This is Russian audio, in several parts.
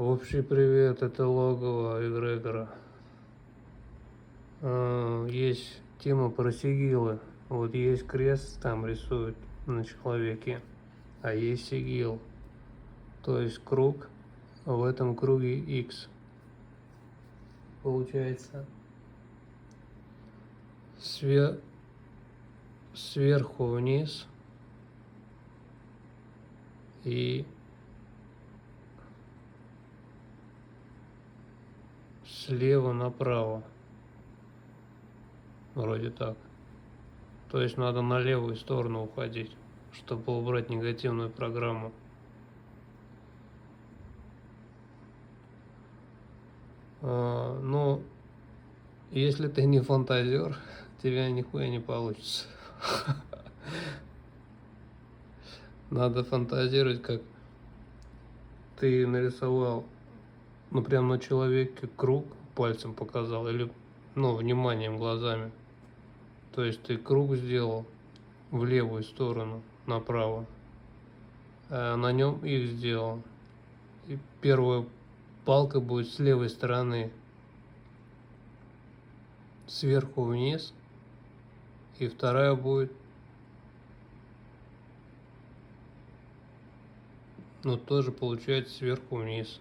Общий привет, это логово эгрегора. Есть тема про сигилы. Вот есть крест, там рисуют на человеке, а есть сигил. То есть круг, а в этом круге X. Получается сверху вниз и слева направо. Вроде так. То есть надо на левую сторону уходить, чтобы убрать негативную программу. Но если ты не фантазер, тебя нихуя не получится. Надо фантазировать, как ты нарисовал, ну прям на человеке круг, пальцем показал, или, ну, вниманием, глазами. То есть ты круг сделал в левую сторону, направо, а на нем их сделал. И первая палка будет с левой стороны, сверху вниз, и вторая будет, ну, тоже получается сверху вниз.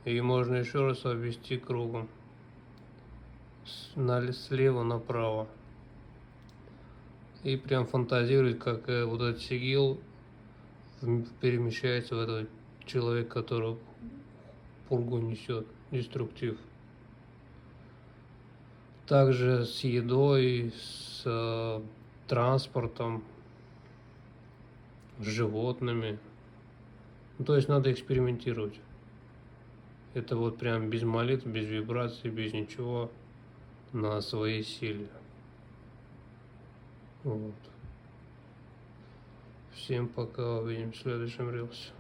И можно еще раз обвести кругом слева направо. И прям фантазировать, как вот этот сигил перемещается в этот человек, который пургу несет, деструктив. Также с едой, с транспортом, с животными. Ну, то есть надо экспериментировать. Это вот прям без молитв, без вибраций, без ничего, на своей силе. Вот. Всем пока, увидимся в следующем рилсе.